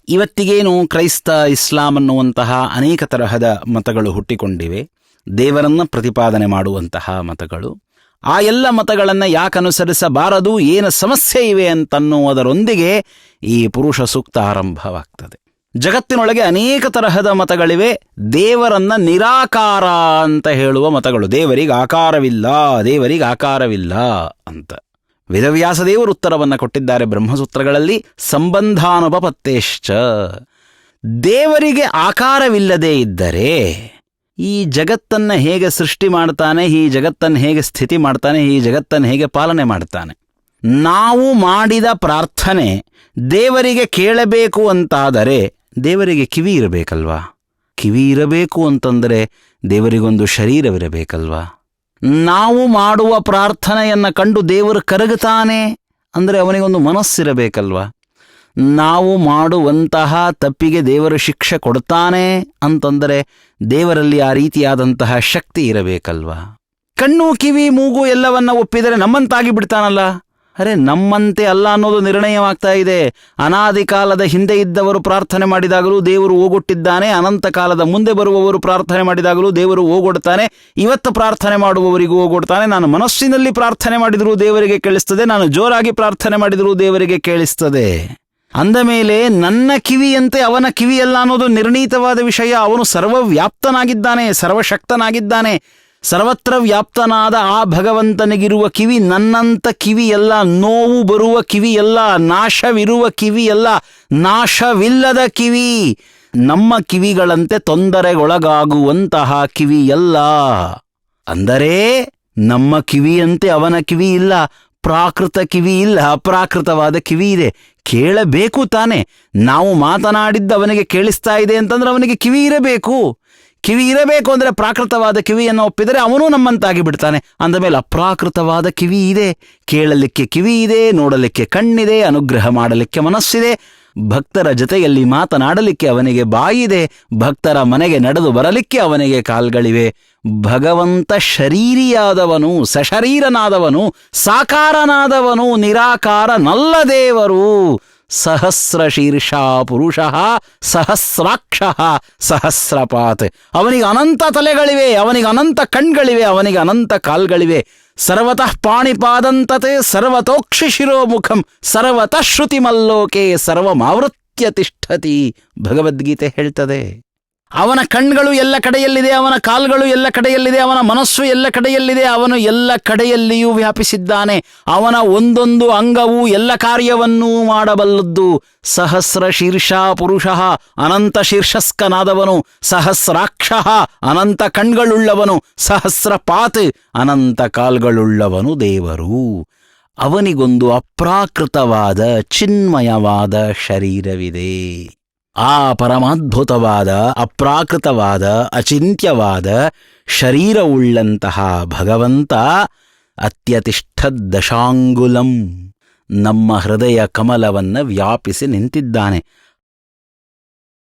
ಇವತ್ತಿಗೇನು ಕ್ರೈಸ್ತ, ಇಸ್ಲಾಂ ಅನ್ನುವಂತಹ ಅನೇಕ ತರಹದ ಮತಗಳು ಹುಟ್ಟಿಕೊಂಡಿವೆ, ದೇವರನ್ನು ಪ್ರತಿಪಾದನೆ ಮಾಡುವಂತಹ ಮತಗಳು. ಆ ಎಲ್ಲ ಮತಗಳನ್ನು ಯಾಕೆ ಅನುಸರಿಸಬಾರದು, ಏನು ಸಮಸ್ಯೆ ಇವೆ ಅಂತನ್ನುವುದರೊಂದಿಗೆ ಈ ಪುರುಷ ಸೂಕ್ತ ಆರಂಭವಾಗ್ತದೆ. ಜಗತ್ತಿನೊಳಗೆ ಅನೇಕ ತರಹದ ಮತಗಳಿವೆ. ದೇವರನ್ನ ನಿರಾಕಾರ ಅಂತ ಹೇಳುವ ಮತಗಳು, ದೇವರಿಗೆ ಆಕಾರವಿಲ್ಲ ಅಂತ. ವೇದವ್ಯಾಸ ದೇವರು ಉತ್ತರವನ್ನು ಕೊಟ್ಟಿದ್ದಾರೆ ಬ್ರಹ್ಮಸೂತ್ರಗಳಲ್ಲಿ, ಸಂಬಂಧಾನುಪಪತ್ತೇಶ್ಚ. ದೇವರಿಗೆ ಆಕಾರವಿಲ್ಲದೆ ಇದ್ದರೆ ಈ ಜಗತ್ತನ್ನು ಹೇಗೆ ಸೃಷ್ಟಿ ಮಾಡ್ತಾನೆ, ಈ ಜಗತ್ತನ್ನು ಹೇಗೆ ಸ್ಥಿತಿ ಮಾಡ್ತಾನೆ, ಈ ಜಗತ್ತನ್ನು ಹೇಗೆ ಪಾಲನೆ ಮಾಡ್ತಾನೆ? ನಾವು ಮಾಡಿದ ಪ್ರಾರ್ಥನೆ ದೇವರಿಗೆ ಕೇಳಬೇಕು ಅಂತಾದರೆ ದೇವರಿಗೆ ಕಿವಿ ಇರಬೇಕಲ್ವಾ? ಕಿವಿ ಇರಬೇಕು ಅಂತಂದರೆ ದೇವರಿಗೊಂದು ಶರೀರವಿರಬೇಕಲ್ವಾ? ನಾವು ಮಾಡುವ ಪ್ರಾರ್ಥನೆಯನ್ನು ಕಂಡು ದೇವರು ಕರಗುತ್ತಾನೆ ಅಂದರೆ ಅವನಿಗೊಂದು ಮನಸ್ಸಿರಬೇಕಲ್ವಾ? ನಾವು ಮಾಡುವಂತಹ ತಪ್ಪಿಗೆ ದೇವರು ಶಿಕ್ಷೆ ಕೊಡ್ತಾನೆ ಅಂತಂದರೆ ದೇವರಲ್ಲಿ ಆ ರೀತಿಯಾದಂತಹ ಶಕ್ತಿ ಇರಬೇಕಲ್ವಾ? ಕಣ್ಣು, ಕಿವಿ, ಮೂಗು ಎಲ್ಲವನ್ನ ಒಪ್ಪಿದರೆ ನಮ್ಮಂತಾಗಿ ಬಿಡ್ತಾನಲ್ಲ. ಅರೆ, ನಮ್ಮಂತೆ ಅಲ್ಲ ಅನ್ನೋದು ನಿರ್ಣಯವಾಗ್ತಾ ಇದೆ. ಅನಾದಿ ಕಾಲದ ಹಿಂದೆ ಇದ್ದವರು ಪ್ರಾರ್ಥನೆ ಮಾಡಿದಾಗಲೂ ದೇವರು ಓಗೊಟ್ಟಿದ್ದಾನೆ, ಅನಂತ ಕಾಲದ ಮುಂದೆ ಬರುವವರು ಪ್ರಾರ್ಥನೆ ಮಾಡಿದಾಗಲೂ ದೇವರು ಓಗೊಡ್ತಾನೆ, ಇವತ್ತು ಪ್ರಾರ್ಥನೆ ಮಾಡುವವರಿಗೂ ಓಗೊಡ್ತಾನೆ. ನಾನು ಮನಸ್ಸಿನಲ್ಲಿ ಪ್ರಾರ್ಥನೆ ಮಾಡಿದರೂ ದೇವರಿಗೆ ಕೇಳಿಸ್ತದೆ, ನಾನು ಜೋರಾಗಿ ಪ್ರಾರ್ಥನೆ ಮಾಡಿದರೂ ದೇವರಿಗೆ ಕೇಳಿಸ್ತದೆ. ಅಂದ ಮೇಲೆ ನನ್ನ ಕಿವಿಯಂತೆ ಅವನ ಕಿವಿಯಲ್ಲ ಅನ್ನೋದು ನಿರ್ಣೀತವಾದ ವಿಷಯ. ಅವನು ಸರ್ವವ್ಯಾಪ್ತನಾಗಿದ್ದಾನೆ, ಸರ್ವಶಕ್ತನಾಗಿದ್ದಾನೆ. ಸರ್ವತ್ರ ವ್ಯಾಪ್ತನಾದ ಆ ಭಗವಂತನಿಗಿರುವ ಕಿವಿ ನನ್ನಂಥ ಕಿವಿಯಲ್ಲ, ನೋವು ಬರುವ ಕಿವಿಯಲ್ಲ, ನಾಶವಿರುವ ಕಿವಿಯಲ್ಲ, ನಾಶವಿಲ್ಲದ ಕಿವಿ. ನಮ್ಮ ಕಿವಿಗಳಂತೆ ತೊಂದರೆಗೊಳಗಾಗುವಂತಹ ಕಿವಿಯಲ್ಲ. ಅಂದರೆ ನಮ್ಮ ಕಿವಿಯಂತೆ ಅವನ ಕಿವಿ ಇಲ್ಲ, ಪ್ರಾಕೃತ ಕಿವಿ ಇಲ್ಲ, ಅಪ್ರಾಕೃತವಾದ ಕಿವಿ ಇದೆ. ಕೇಳಬೇಕು ತಾನೆ. ನಾವು ಮಾತನಾಡಿದ್ದ ಅವನಿಗೆ ಕೇಳಿಸ್ತಾ ಇದೆ ಅಂತಂದ್ರೆ ಅವನಿಗೆ ಕಿವಿ ಇರಬೇಕು. ಕಿವಿ ಇರಬೇಕು ಅಂದರೆ ಪ್ರಾಕೃತವಾದ ಕಿವಿಯನ್ನು ಒಪ್ಪಿದರೆ ಅವನೂ ನಮ್ಮಂತಾಗಿ ಬಿಡ್ತಾನೆ. ಅಂದಮೇಲೆ ಅಪ್ರಾಕೃತವಾದ ಕಿವಿ ಇದೆ, ಕೇಳಲಿಕ್ಕೆ ಕಿವಿ ಇದೆ, ನೋಡಲಿಕ್ಕೆ ಕಣ್ಣಿದೆ, ಅನುಗ್ರಹ ಮಾಡಲಿಕ್ಕೆ ಮನಸ್ಸಿದೆ, ಭಕ್ತರ ಜೊತೆಯಲ್ಲಿ ಮಾತನಾಡಲಿಕ್ಕೆ ಅವನಿಗೆ ಬಾಯಿದೆ, ಭಕ್ತರ ಮನೆಗೆ ನಡೆದು ಬರಲಿಕ್ಕೆ ಅವನಿಗೆ ಕಾಲ್ಗಳಿವೆ. ಭಗವಂತ ಶರೀರಿಯಾದವನು, ಸಶರೀರನಾದವನು, ಸಾಕಾರನಾದವನು, ನಿರಾಕಾರನಲ್ಲ ದೇವರು. ಸಹಸ್ರ ಶೀರ್ಷ ಪುರುಷ ಸಹಸ್ರಾಕ್ಷ ಸಹಸ್ರಪಾತ್. ಅವನಿಗೆ ಅನಂತ ತಲೆಗಳಿವೆ, ಅವನಿಗೆ ಅನಂತ ಕಣ್ಗಳಿವೆ, ಅವನಿಗೆ ಅನಂತ ಕಾಲ್ಗಳಿವೆ. ಸರ್ವತಃ ಪಾಣಿಪಾದಂತತೆ ಸರ್ವತೋಕ್ಷಿ ಶಿರೋಮುಖಂ ಸರ್ವತಃ ಶ್ರುತಿಮಲ್ಲೋಕೆ ಸರ್ವಮಾವೃತ್ಯ ತಿಷ್ಠತಿ. ಭಗವದ್ಗೀತೆ ಹೇಳ್ತದೆ. ಅವನ ಕಣ್ಗಳು ಎಲ್ಲ ಕಡೆಯಲ್ಲಿದೆ, ಅವನ ಕಾಲ್ಗಳು ಎಲ್ಲ ಕಡೆಯಲ್ಲಿದೆ, ಅವನ ಮನಸ್ಸು ಎಲ್ಲ ಕಡೆಯಲ್ಲಿದೆ, ಅವನು ಎಲ್ಲ ಕಡೆಯಲ್ಲಿಯೂ ವ್ಯಾಪಿಸಿದ್ದಾನೆ. ಅವನ ಒಂದೊಂದು ಅಂಗವೂ ಎಲ್ಲ ಕಾರ್ಯವನ್ನೂ ಮಾಡಬಲ್ಲದ್ದು. ಸಹಸ್ರ ಶೀರ್ಷ ಪುರುಷ, ಅನಂತ ಶೀರ್ಷಸ್ಕನಾದವನು. ಸಹಸ್ರಾಕ್ಷ, ಅನಂತ ಕಣ್ಗಳುಳ್ಳವನು. ಸಹಸ್ರಪಾತ್, ಅನಂತ ಕಾಲ್ಗಳುಳ್ಳವನು ದೇವರು. ಅವನಿಗೊಂದು ಅಪ್ರಾಕೃತವಾದ ಚಿನ್ಮಯವಾದ ಶರೀರವಿದೆ. ಆ ಪರಮಾದ್ಭುತವಾದ, ಅಪ್ರಾಕೃತವಾದ, ಅಚಿಂತ್ಯವಾದ ಶರೀರವುಳ್ಳಂತಹ ಭಗವಂತ ಅತ್ಯತಿಷ್ಠ ದಶಾಂಗುಲಂ ನಮ್ಮ ಹೃದಯ ಕಮಲವನ್ನು ವ್ಯಾಪಿಸಿ ನಿಂತಿದ್ದಾನೆ.